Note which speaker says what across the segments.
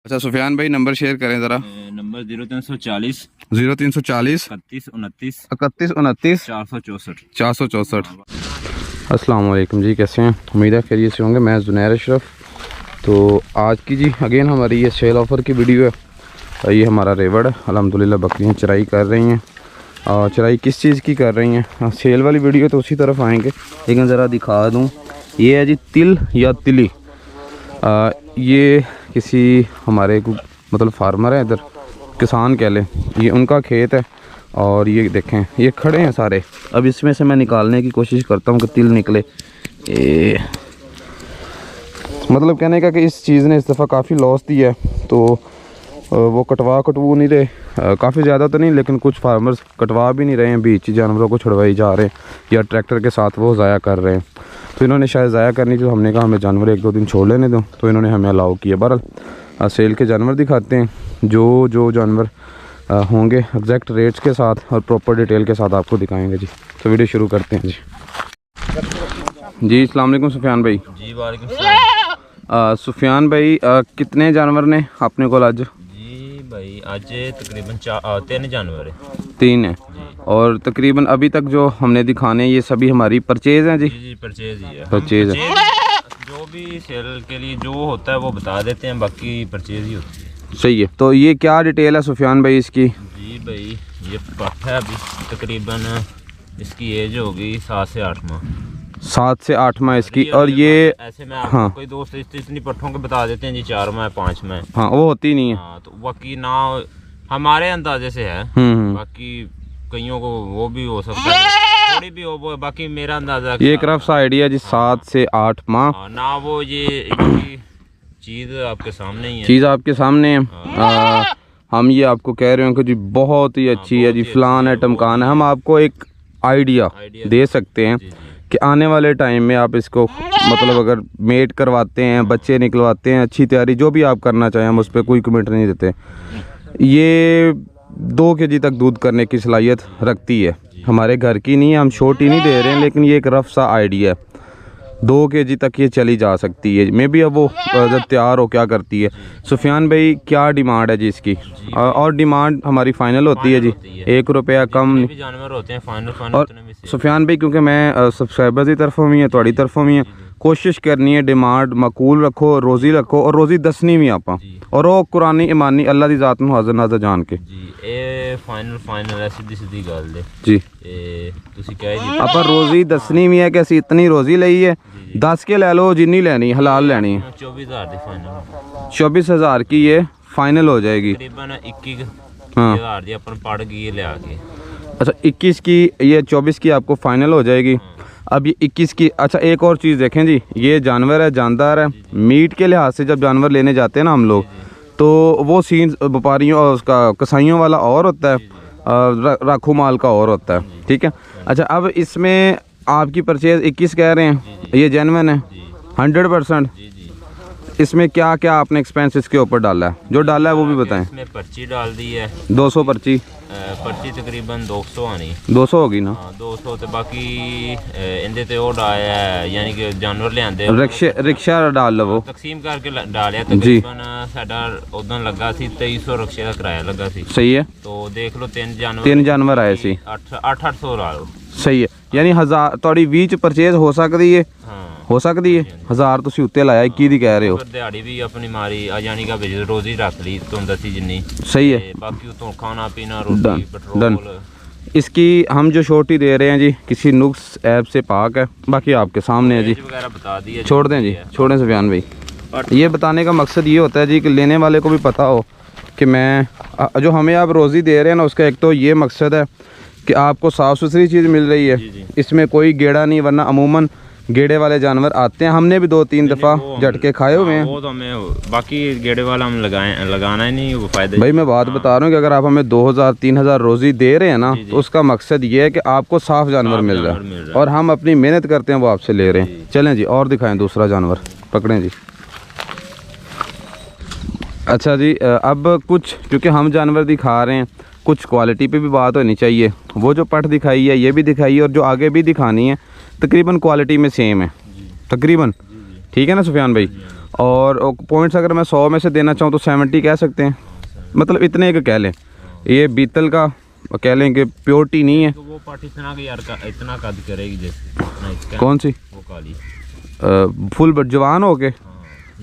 Speaker 1: अच्छा सुफियान भाई number share करें ज़रा।
Speaker 2: नंबर 0340
Speaker 1: 0340
Speaker 2: 31 29
Speaker 1: 31 29
Speaker 2: 464
Speaker 1: 464। अस्सलाम वालेकुम जी, कैसे हैं? उम्मीद है खैरियत से होंगे। मैं ज़ुनैर अशरफ। तो आज की जी अगेन हमारी ये सेल ऑफ़र की वीडियो है। ये हमारा रेवड़ है, अल्हम्दुलिल्लाह बकरियाँ चराई कर रही हैं। और चराई किस चीज़ की कर रही हैं, सेल वाली वीडियो तो उसी तरफ आएंगे, लेकिन ज़रा दिखा दूँ। ये है जी तिल या तिली। ये किसी हमारे मतलब फार्मर है, इधर किसान कह लें, ये उनका खेत है। और ये देखें ये खड़े हैं सारे। अब इसमें से मैं निकालने की कोशिश करता हूँ कि तिल निकले। मतलब कहने का कि इस चीज़ ने इस दफ़ा काफ़ी लॉस दिया है, तो वो कटवा नहीं रहे, काफ़ी ज़्यादा तो नहीं, लेकिन कुछ फार्मर्स कटवा भी नहीं रहे हैं, बीच जानवरों को छुड़वाई जा रहे हैं या ट्रैक्टर के साथ वो ज़ाया कर रहे हैं। तो इन्होंने शायद ज़ाया करनी थी, तो हमने कहा हमें जानवर 1-2 दिन छोड़ लेने दो, तो इन्होंने हमें अलाउ किया। बहरहाल सेल के जानवर दिखाते हैं, जो जानवर होंगे एग्जैक्ट रेट्स के साथ और प्रॉपर डिटेल के साथ आपको दिखाएंगे जी। तो वीडियो शुरू करते हैं जी। जी अस्सलाम वालेकुम सुफियान भाई।
Speaker 2: जी वालेकुम सलाम।
Speaker 1: सुफियान भाई कितने जानवर ने अपने को आज?
Speaker 2: जी भाई आज तकरीबन 3 जानवर है।
Speaker 1: 3 है। और तकरीबन अभी तक जो हमने दिखाने ये सभी हमारी परचेज़ हैं जी?
Speaker 2: जी परचेज ही है।
Speaker 1: परचेज़ है।
Speaker 2: जो भी सेल के लिए जो होता है वो बता देते हैं, बाकी परचेज ही होती है।
Speaker 1: सही है। तो ये क्या डिटेल है सुफियान भाई इसकी?
Speaker 2: जी भाई ये पट है, अभी तकरीबन इसकी एज होगी 7 से 8 माह।
Speaker 1: 7 से 8 माह इसकी। और ये
Speaker 2: ऐसे में आपको
Speaker 1: हाँ
Speaker 2: कोई दोस्त इतनी पट्ठों के बता देते हैं जी 4 माह 5 माह।
Speaker 1: हाँ वो होती नहीं है।
Speaker 2: हाँ तो बाकी ना हमारे अंदाजे से है, बाकी कईयों को वो भी हो सकता है, थोड़ी भी हो, बाकी मेरा अंदाजा
Speaker 1: ये एक रफ सा आइडिया जी। 7 से 8 माह
Speaker 2: ना वो ये चीज़ आपके सामने ही है।
Speaker 1: चीज़ आपके सामने है। हम ये आपको कह रहे हैं कि जी बहुत ही अच्छी है जी, फलान है टमकान है। हम आपको एक आइडिया दे सकते हैं कि आने वाले टाइम में आप इसको मतलब अगर मेट करवाते हैं, बच्चे निकलवाते हैं, अच्छी तैयारी जो भी आप करना चाहें, हम उस पर कोई कमेंट नहीं देते। ये 2 kg तक दूध करने की सलाहियत रखती है। हमारे घर की नहीं है, हम छोटी नहीं दे रहे हैं, लेकिन ये एक रफ सा आइडिया है। 2 kg तक ये चली जा सकती है। मे भी अब वो जब तैयार हो क्या करती है। सुफियान भाई क्या डिमांड है जी इसकी? और डिमांड हमारी फाइनल होती है जी, 1 रुपया कम
Speaker 2: भी जानवर होते हैं फाइनल।
Speaker 1: और सुफियान भाई क्योंकि मैं सब्सक्राइबर्स की तरफों भी है, थोड़ी तरफों भी है, कोशिश करनी है डिमांड मकूल रखो, रोज़ी रखो, और रोज़ी दसनी भी आप, और वो कुरानी ईमानी अल्लाह दी ज़ात में हाज़र नाज़र जान के
Speaker 2: जी। ए फाइनल है, सीधी गल है
Speaker 1: जी।
Speaker 2: ਤੁਸੀਂ ਕਹੇ ਜੀ
Speaker 1: ਆਪਾਂ रोज़ी दसनी भी है कि ਅਸੀਂ इतनी रोज़ी ਲਈ है, 10 के ले लो जिन्नी लेनी हलाल लेनी है।
Speaker 2: 24,000 ਦੀ फाइनल
Speaker 1: 24,000 की ये फाइनल हो जाएगी।
Speaker 2: तकरीबन 21,000 ਦੀ अपन पड़ गई ले आके।
Speaker 1: अच्छा 21 की, ये 24 की आपको फाइनल हो जाएगी। अब ये 21 की। अच्छा एक और चीज़ देखें जी, ये जानवर है जानदार है। मीट के लिहाज से जब जानवर लेने जाते हैं ना हम लोग, तो वो सीन व्यापारियों और उसका कसाईयों वाला और होता है, राखू माल का और होता है। ठीक है। अच्छा अब इसमें आपकी परचेज़ 21 कह रहे हैं, ये जेन्युइन है 100%? इसमें क्या क्या आपने एक्सपेंस इसके ऊपर डाला है? जो डाला है वो भी बताएं।
Speaker 2: इसमें पर्ची डाल दी है
Speaker 1: 200 पर्ची
Speaker 2: तकरीबन 200 आनी
Speaker 1: 200 होगी ना?
Speaker 2: 200 तो बाकी इंदे ते ओ डाया है, यानी कि जानवर ले आंदे
Speaker 1: रिक्शा डाल लवो
Speaker 2: तकसीम करके डालिया। तकरीबन साडा उदन लगा सी 2300 रिक्शे का किराया लगा सी।
Speaker 1: सही है।
Speaker 2: तो देख लो
Speaker 1: 3 जानवर आए सी
Speaker 2: 800 ला लो।
Speaker 1: सही है। यानी 1000 थोड़ी 20 परचेज हो सकती है। हो सकती है 1000 तुसी उत्ते लाया 21 दी कह रहे हो।
Speaker 2: दिहाड़ी भी अपनी मारी यानी कि रोज़ी रख ली तुम दसी जिन्नी।
Speaker 1: सही है।
Speaker 2: बाकी तो खाना पीना रोटी पेट्रोल।
Speaker 1: इसकी हम जो छोटी दे रहे हैं जी किसी नुक्स ऐप से पाक है, बाकी आपके सामने है जी।
Speaker 2: बता दिए,
Speaker 1: छोड़ दें जी, छोड़ें सुफियान भाई। ये बताने का मकसद ये होता है जी कि लेने वाले को भी पता हो कि मैं जो हमें आप रोज़ी दे रहे हैं ना, उसका एक तो ये मकसद है कि आपको साफ़ सुथरी चीज़ मिल रही है, इसमें कोई गेड़ा नहीं, वरना अमूमन गेड़े वाले जानवर आते हैं। हमने भी 2-3 दफ़ा झटके खाए हुए हैं।
Speaker 2: वो तो हमें बाकी गेड़े वाला हम लगाना ही नहीं, वो फायदा।
Speaker 1: भाई मैं बात बता रहा हूँ कि अगर आप हमें 2000-3000 रोज़ी दे रहे हैं ना, तो उसका मकसद ये है कि आपको साफ़ जानवर मिल रहा है, और हम अपनी मेहनत करते हैं वो आपसे ले रहे हैं। चलें जी और दिखाएं दूसरा जानवर, पकड़ें जी। अच्छा जी अब कुछ क्योंकि हम जानवर दिखा रहे हैं, कुछ क्वालिटी पे भी बात होनी चाहिए। वो जो पट दिखाई है ये भी दिखाई, और जो आगे भी दिखानी है तकरीबन क्वालिटी में सेम है तकरीबन। ठीक है ना सुफियान भाई? और पॉइंट्स अगर मैं 100 में से देना चाहूँ तो 70 कह सकते हैं, मतलब इतने का कह लें। ये बीतल का कह लें कि प्योरिटी नहीं है।
Speaker 2: तो वो पार्टी इतना का यार इतना कद करेगी जैसे इतना इसका,
Speaker 1: कौन सी?
Speaker 2: वो काली
Speaker 1: फुल जवान हो के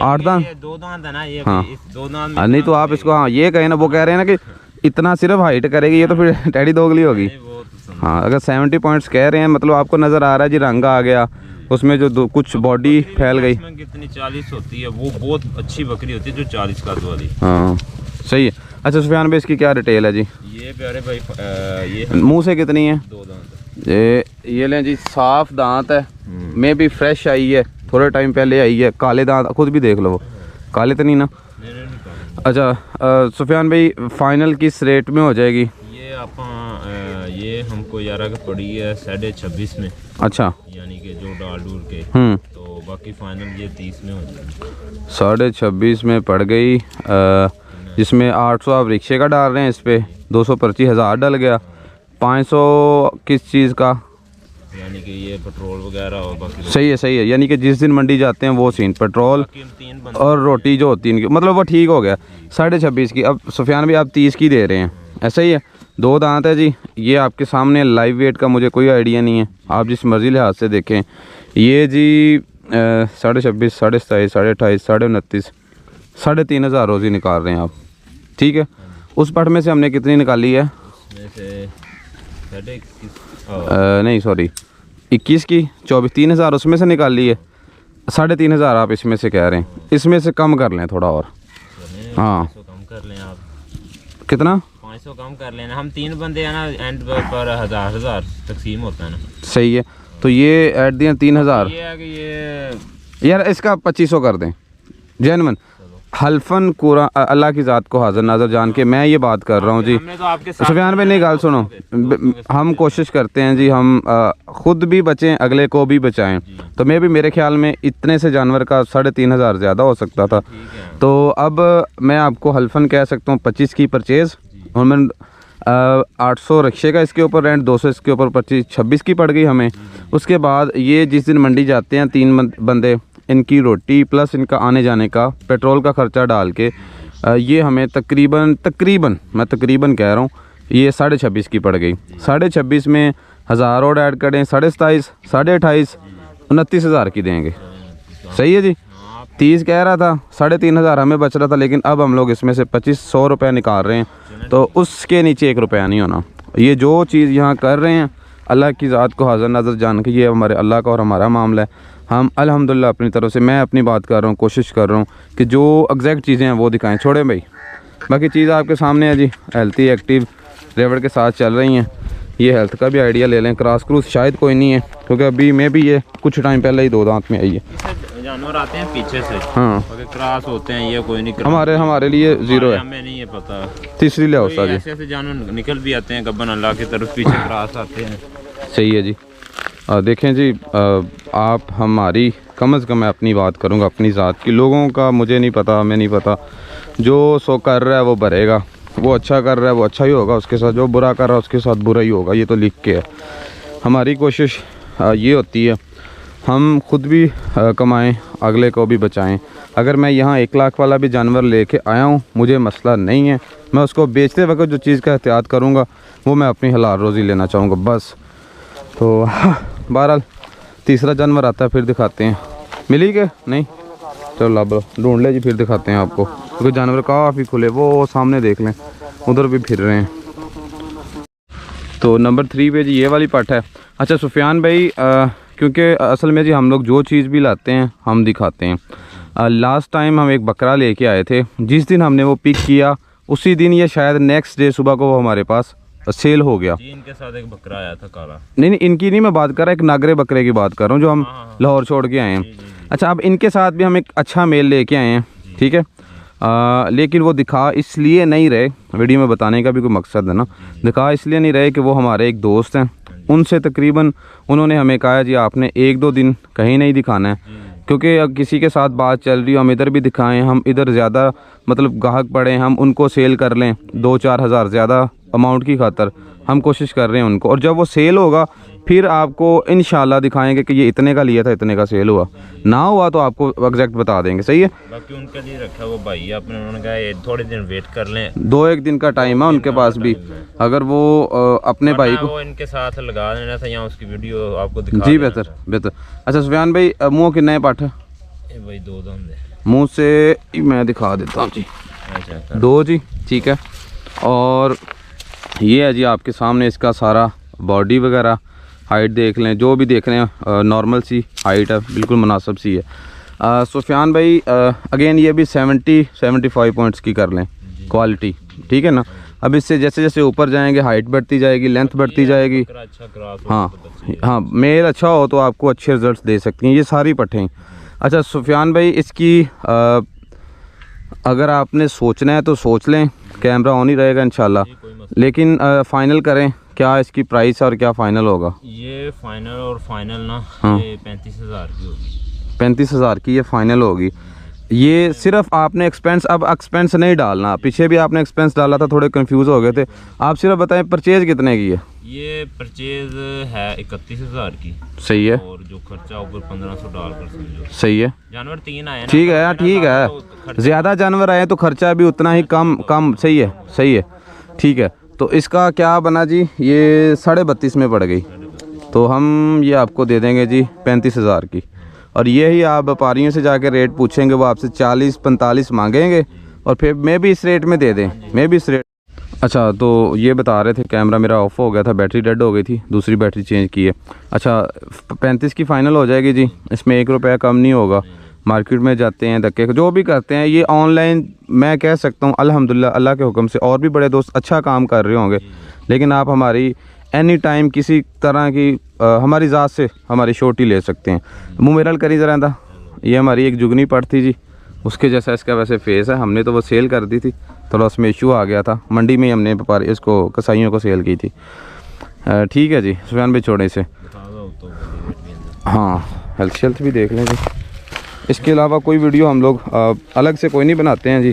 Speaker 1: 8 दांत,
Speaker 2: 2 दांत है ना ये।
Speaker 1: हाँ।
Speaker 2: इस 2 दांत
Speaker 1: हाँ, नहीं तो आप इसको, हाँ ये कहें ना, वो कह रहे हैं ना कि इतना सिर्फ हाइट करेगी, ये तो फिर टेडी दोगली होगी।
Speaker 2: वो तो
Speaker 1: हाँ, अगर 70 पॉइंट्स कह रहे हैं, मतलब आपको नज़र आ रहा है जी रंग आ गया उसमें, जो कुछ बॉडी फैल गई।
Speaker 2: इसमें कितनी 40 होती है, वो बहुत अच्छी बकरी होती है जो 40 कद वाली।
Speaker 1: हाँ सही है। अच्छा सुफियान भाई, इसकी क्या डिटेल है जी?
Speaker 2: ये प्यारे भाई ये
Speaker 1: मुंह से कितनी है?
Speaker 2: 2 दांत।
Speaker 1: ये लें जी, साफ दांत है, में भी फ्रेश आई है, थोड़े टाइम पहले आई है। काले दांत खुद भी देख लो, वो काले तो नहीं ना?
Speaker 2: नहीं।
Speaker 1: अच्छा सुफियान भाई, फाइनल किस रेट में हो जाएगी?
Speaker 2: ये आप ये हमको यार पड़ी है 26.5 में।
Speaker 1: अच्छा,
Speaker 2: यानी कि जो डाल डूल के, तो बाकी फाइनल ये 30 में हो जाएगी।
Speaker 1: 26.5 में पड़ गई, जिसमें 800 आप रिक्शे का डाल रहे हैं, इस पर 225 हज़ार डल गया। 500 किस चीज़ का?
Speaker 2: यानी कि ये पेट्रोल वगैरह और बाकी
Speaker 1: सही है। यानी कि जिस दिन मंडी जाते हैं वो सीन, पेट्रोल और रोटी जो होती है इनकी, मतलब वो ठीक हो गया। 26.5 की। अब सुफियान भाई आप 30 की दे रहे हैं, ऐसा ही है? 2 दांत है जी, ये आपके सामने। लाइव वेट का मुझे कोई आइडिया नहीं है, आप जिस मर्जी लिहाज से देखें। ये जी 26.5, 27.5, 28.5, 29.5, 3,500 रोज़ी निकाल रहे हैं आप, ठीक है। उस पट में से हमने कितनी निकाली है? नहीं सॉरी, 21 की 24, 3,000 उसमें से निकाल ली है। 3,500 आप इसमें से कह रहे हैं, इसमें से कम कर लें थोड़ा और। हाँ,
Speaker 2: 500 कम कर लें आप।
Speaker 1: कितना?
Speaker 2: 500 कम कर लेना, हम 3 बंदे हैं ना, एंड पर 1000 तकसीम होता है ना।
Speaker 1: सही है, तो ये ऐड दिया 3,000।
Speaker 2: ये है कि ये
Speaker 1: यार इसका 2500 कर दें, जैनमन हल्फन कुरा अल्लाह की ज़ात को हाज़िर नाज़र जान के मैं ये बात कर रहा हूँ जी।
Speaker 2: हमने तो आपके साथ
Speaker 1: सुफियान भाई नहीं, गाल सुनो, हम कोशिश करते हैं जी, हम ख़ुद भी बचें, अगले को भी बचाएं। तो मैं भी, मेरे ख्याल में इतने से जानवर का 3,500 ज़्यादा हो सकता था। तो अब मैं आपको हल्फन कह सकता हूँ 25 की परचेज़, और मैं 800 रिक्शे का इसके ऊपर रेंट, 200 इसके ऊपर 26 की पड़ गई हमें। उसके बाद ये जिस दिन मंडी जाते हैं 3 बंदे, इनकी रोटी प्लस इनका आने जाने का पेट्रोल का ख़र्चा डाल के ये हमें तकरीबन मैं तकरीबन कह रहा हूँ, ये 26.5 की पड़ गई। 26.5 में 1000 और ऐड करें, 27.5, 28.5, 29,000 की देंगे। सही है जी। 30 कह रहा था, 3,500 हमें बच रहा था, लेकिन अब हम लोग इसमें से 2500 रुपये निकाल रहे हैं, तो उसके नीचे 1 रुपया नहीं होना। ये जो चीज़ यहाँ कर रहे हैं, अल्लाह की ज़ात को हाज़िर नाज़र जान के, ये हमारे अल्लाह का और हमारा मामला है। हम अल्हम्दुलिल्लाह अपनी तरफ से, मैं अपनी बात कर रहा हूँ, कोशिश कर रहा हूँ कि जो एग्जैक्ट चीज़ें हैं वो दिखाएं। छोड़ें भाई, बाकी चीज़ आपके सामने है जी। हेल्थी एक्टिव रेवड़ के साथ चल रही हैं। ये हेल्थ का भी आइडिया ले लें। क्रॉस क्रूज शायद कोई नहीं है, क्योंकि अभी मैं भी ये कुछ टाइम पहले ही 2 दांत में आई है।
Speaker 2: जानवर आते हैं पीछे से,
Speaker 1: हाँ,
Speaker 2: क्रॉस होते हैं, ये कोई नहीं।
Speaker 1: हमारे लिए 0 है,
Speaker 2: हमें नहीं ये पता।
Speaker 1: तीसरी ले होता जी।
Speaker 2: ऐसे जानवर निकल भी आते हैं, गब्बन अल्लाह की तरफ पीछे क्रॉस आते हैं।
Speaker 1: सही है जी। देखें जी, आप हमारी, कम से कम मैं अपनी बात करूँगा, अपनी ज़ात की। लोगों का मुझे नहीं पता, हमें नहीं पता। जो सो कर रहा है वो भरेगा, वो अच्छा कर रहा है वो अच्छा ही होगा उसके साथ, जो बुरा कर रहा है उसके साथ बुरा ही होगा, ये तो लिख के है। हमारी कोशिश ये होती है हम खुद भी कमाएं, अगले को भी बचाएं। अगर मैं यहाँ 1 लाख वाला भी जानवर लेके आया हूँ, मुझे मसला नहीं है। मैं उसको बेचते वक्त जो चीज़ का एहतियात करूँगा वो मैं अपनी हलाल रोज़ी लेना चाहूँगा, बस। तो बहरहाल तीसरा जानवर आता है, फिर दिखाते हैं। मिली के नहीं, चलो लब ढूंढ ले जी, फिर दिखाते हैं आपको, क्योंकि जानवर काफ़ी खुले, वो सामने देख लें, उधर भी फिर रहे हैं। तो नंबर 3 पे जी ये वाली पट है। अच्छा सुफियान भाई, क्योंकि असल में जी हम लोग जो चीज़ भी लाते हैं हम दिखाते हैं। लास्ट टाइम हम एक बकरा लेके आए थे, जिस दिन हमने वो पिक किया उसी दिन ये शायद नेक्स्ट डे सुबह को वो हमारे पास सेल हो गया।
Speaker 2: इनके साथ एक बकरा आया था काला।
Speaker 1: नहीं, इनकी नहीं मैं बात कर रहा, एक नागरे बकरे की बात कर रहा हूँ, जो हम लाहौर छोड़ के आए हैं। अच्छा, अब इनके साथ भी हम एक अच्छा मेल लेके आए हैं, ठीक है। लेकिन वो दिखा इसलिए नहीं रहे, वीडियो में बताने का भी कोई मकसद है ना, दिखा इसलिए नहीं रहे कि वो हमारे एक दोस्त हैं। उनसे तकरीबन उन्होंने हमें कहा जी आपने 1-2 दिन कहीं नहीं दिखाना है, क्योंकि अब किसी के साथ बात चल रही हो, हम इधर भी दिखाएं, हम इधर ज़्यादा मतलब गाहक पड़े, हम उनको सेल कर लें, 2-4 हज़ार ज़्यादा अमाउंट की खातर हम कोशिश कर रहे हैं उनको, और जब वो सेल होगा फिर आपको इंशाल्लाह दिखाएंगे कि ये इतने का लिया था, इतने का सेल हुआ, ना हुआ तो आपको एग्जैक्ट बता देंगे। सही है।
Speaker 2: बाकी उनके लिए रखा वो भाई आपने, उन्होंने कहा ये थोड़े दिन वेट कर लें,
Speaker 1: 2-1 दिन का टाइम है उनके पास भी, अगर वो अपने भाई को
Speaker 2: वो इनके साथ लगा देना था, यहाँ उसकी वीडियो आपको दिखा
Speaker 1: जी बेहतर बेहतर। अच्छा सुफियान भाई, मुँह कितने पट है?
Speaker 2: भाई 2 दंद है,
Speaker 1: मुँह से मैं दिखा देता हूँ जी, 2 जी, ठीक है। और ये है जी आपके सामने इसका सारा बॉडी वगैरह, हाइट देख लें, जो भी देख रहे हैं नॉर्मल सी हाइट है, बिल्कुल मुनासिब सी है। सुफियान भाई अगेन ये भी 70-75 पॉइंट्स की कर लें क्वालिटी, ठीक है ना। अब इससे जैसे जैसे ऊपर जाएंगे हाइट बढ़ती जाएगी, लेंथ बढ़ती जाएगी। हाँ हाँ, मेल अच्छा हो तो आपको अच्छे रिजल्ट्स दे सकती हैं ये सारी पट्ठें। अच्छा सुफियान भाई, इसकी अगर आपने सोचना है तो सोच लें, कैमरा ऑन ही रहेगा इंशाल्लाह, लेकिन फाइनल करें क्या इसकी प्राइस और क्या फाइनल होगा?
Speaker 2: ये फाइनल ना
Speaker 1: हाँ।
Speaker 2: ये 35,000 की होगी।
Speaker 1: 35,000 की ये फाइनल होगी। ये सिर्फ आपने एक्सपेंस, अब एक्सपेंस नहीं डालना, पीछे भी आपने एक्सपेंस डाला था, थोड़े कंफ्यूज हो गए थे। आप सिर्फ बताएं परचेज कितने की है?
Speaker 2: ये परचेज है 31,000 की।
Speaker 1: सही है।
Speaker 2: और जो खर्चा ऊपर 1500 डालकर समझो।
Speaker 1: सही है।
Speaker 2: जानवर 3 आए ना,
Speaker 1: ठीक है, ठीक है, ज़्यादा जानवर आए तो खर्चा भी उतना ही कम। सही है, सही है, ठीक है। तो इसका क्या बना जी, ये 32.5 में पड़ गई, तो हम ये आपको दे देंगे जी 35,000 की। और ये ही आप व्यापारियों से जाके रेट पूछेंगे, वो आपसे 40-45 मांगेंगे, और फिर मैं भी इस रेट में दे दें, मैं भी इस रेट। अच्छा, तो ये बता रहे थे कैमरा मेरा ऑफ हो गया था, बैटरी डेड हो गई थी, दूसरी बैटरी चेंज की है। अच्छा 35 की फ़ाइनल हो जाएगी जी, इसमें 1 रुपया कम नहीं होगा। मार्केट में जाते हैं धक्के जो भी करते हैं, ये ऑनलाइन मैं कह सकता हूँ अल्हम्दुलिल्लाह अल्लाह के हुक्म से और भी बड़े दोस्त अच्छा काम कर रहे होंगे, लेकिन आप हमारी एनी टाइम किसी तरह की हमारी ज़ात से हमारी शोटी ले सकते हैं। मुँह मेरल करी ज़रा था, ये हमारी एक जुगनी पट थी जी, उसके जैसा इसका वैसे फेस है, हमने तो वो सेल कर दी थी, थोड़ा उसमें इशू आ गया था, मंडी में हमने व्यापारी इसको कसाईयों को सेल की थी। ठीक है जी सुफियान भाई, छोड़े से हाँ हेल्थ भी देख लें जी। इसके अलावा कोई वीडियो हम लोग अलग से कोई नहीं बनाते हैं जी।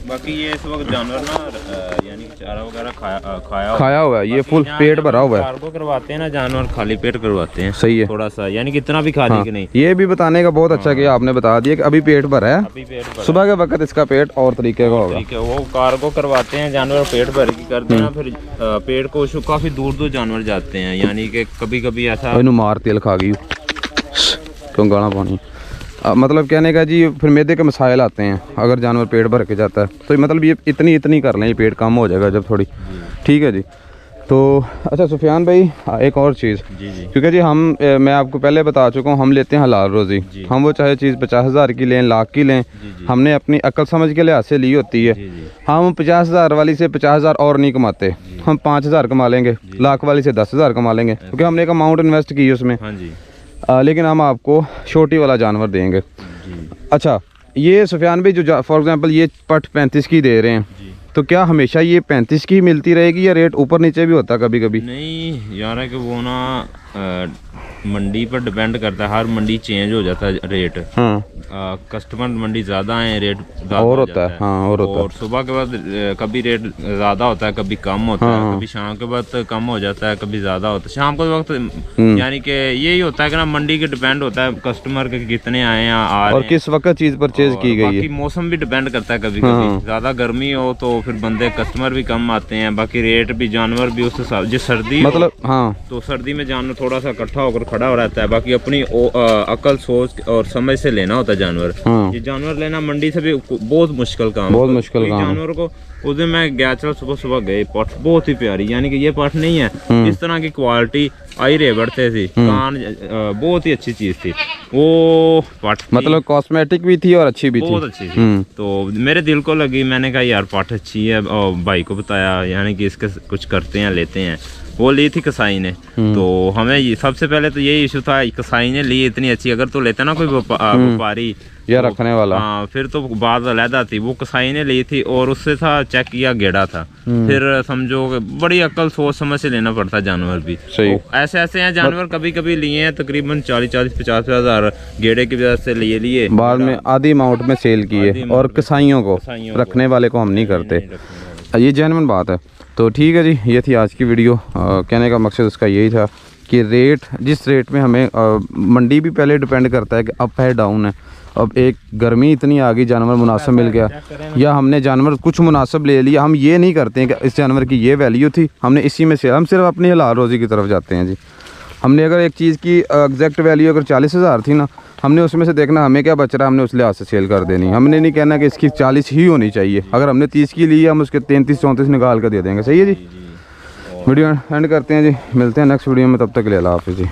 Speaker 2: बाकी ये इस वक्त जानवर ना यानी चारा वगैरह
Speaker 1: खाया हुआ है, ये फुल पेट भरा हुआ है।
Speaker 2: कार्गो करवाते हैं ना जानवर, खाली पेट करवाते हैं।
Speaker 1: सही है,
Speaker 2: थोड़ा सा यानी कितना भी खा ले कि नहीं।
Speaker 1: ये भी बताने का बहुत अच्छा किया आपने, बता दिया कि अभी पेट भरा है,
Speaker 2: अभी पेट भरा,
Speaker 1: सुबह के वक्त इसका पेट और तरीके का होगा।
Speaker 2: ठीक है, वो कार्गो करवाते हैं जानवर, पेट भर की करते हैं, फिर पेट को काफ़ी दूर दूर जानवर जाते हैं, यानी कि कभी कभी ऐसा
Speaker 1: मार तेल खा गई क्यों गाना पानी, मतलब कहने का जी फिर मैदे के मसाइल आते हैं अगर जानवर पेट भर के जाता है, तो मतलब ये इतनी कर लें, ये पेट कम हो जाएगा जब थोड़ी। ठीक है जी। तो अच्छा सुफियान भाई, एक और चीज़, क्योंकि जी मैं आपको पहले बता चुका हूँ, हम लेते हैं हलाल रोज़ी, हम वो चाहे चीज़ 50,000 की लें, लाख की लें, हमने अपनी अक्ल समझ के लिहाज से ली होती है। हम 50,000 वाली से 50,000 और नहीं कमाते, हम 5,000 कमा लेंगे, लाख वाली से 10,000 कमा लेंगे, क्योंकि हमने एक अमाउंट इन्वेस्ट की उसमें। लेकिन हम आपको छोटी वाला जानवर देंगे। अच्छा ये सुफियान भाई, जो फॉर एग्जांपल ये पट 35 की दे रहे हैं, तो क्या हमेशा ये 35 की मिलती रहेगी या रेट ऊपर नीचे भी होता है कभी कभी?
Speaker 2: नहीं यार, है कि वो ना मंडी पर डिपेंड करता है, हर मंडी चेंज हो जाता है रेट।
Speaker 1: हाँ।
Speaker 2: कस्टमर मंडी ज़्यादा है, रेट
Speaker 1: और होता है। हाँ, और होता है।
Speaker 2: और सुबह के बाद कभी रेट ज़्यादा होता है, कभी कम होता है, कभी शाम के बाद कम हो जाता है, कभी ज़्यादा होता है शाम के वक्त। यानी कि यही होता है कि ना, मंडी के डिपेंड होता है कस्टमर के कितने आए हैं आ रहे
Speaker 1: और किस वक्त चीज़ परचेज की गई है।
Speaker 2: बाकी मौसम भी डिपेंड करता है, कभी कभी ज़्यादा गर्मी हो तो फिर बंदे कस्टमर भी कम आते हैं, बाकी रेट भी जानवर भी उस हिसाब, जिस सर्दी
Speaker 1: मतलब हाँ,
Speaker 2: तो सर्दी में जानवर थोड़ा सा इकट्ठा होकर खड़ा हो रहता है, बाकी अपनी अकल सोच और समझ से लेना होता है जानवर। ये जानवर लेना मंडी से भी बहुत मुश्किल काम है,
Speaker 1: बहुत मुश्किल काम।
Speaker 2: जानवर को उस दिन मैं गया, चल सुबह गए, पट बहुत ही प्यारी, यानी कि ये पट नहीं है, इस तरह की क्वालिटी आई रे बढ़ते थी, कान बहुत ही अच्छी चीज थी वो पट,
Speaker 1: मतलब कॉस्मेटिक भी थी और अच्छी भी थी,
Speaker 2: बहुत अच्छी थी। तो मेरे दिल को लगी, मैंने कहा यार पट अच्छी है, और भाई को बताया, यानी कि इसके कुछ करते हैं, लेते हैं। वो ली थी कसाई ने, तो हमें सबसे पहले तो यही इशू था, कसाई ने ली इतनी अच्छी, अगर तो लेता ना कोई व्यापारी
Speaker 1: या रखने वाला,
Speaker 2: हाँ फिर तो बात अलहदा थी। वो कसाई ने ली थी और उससे था चेक किया, गेड़ा था, फिर समझो बड़ी अक्ल सोच समझ से लेना पड़ता जानवर भी।
Speaker 1: सही।
Speaker 2: तो ऐसे हैं जानवर, कभी कभी लिए हैं तकरीबन 40-50 हज़ार गेड़े की वजह से लिए
Speaker 1: बाद में आधी अमाउंट में सेल किए, और कसाईयों को रखने वाले को हम नहीं करते। ये जेन्युइन बात है। तो ठीक है जी, ये थी आज की वीडियो। कहने का मकसद उसका यही था कि रेट, जिस रेट में हमें मंडी भी पहले डिपेंड करता है कि अप है डाउन है। अब एक गर्मी इतनी आ गई, जानवर मुनासिब मिल गया या हमने जानवर कुछ मुनासिब ले लिया। हम ये नहीं करते हैं कि इस जानवर की ये वैल्यू थी, हमने इसी में से, हम सिर्फ अपनी हलाल रोज़ी की तरफ जाते हैं जी। हमने अगर एक चीज़ की एग्जैक्ट वैल्यू अगर 40,000 थी ना, हमने उसमें से देखना हमें क्या बच रहा है, हमने उस लिहाज से सेल कर देनी। हमने नहीं कहना कि इसकी 40 ही होनी चाहिए। अगर हमने 30 की ली है, हम उसके 33-34 निकाल कर दे देंगे। सही है जी। वीडियो एंड करते हैं जी, मिलते हैं नेक्स्ट वीडियो में, तब तक के लिए अल्लाह हाफ़िज़ जी।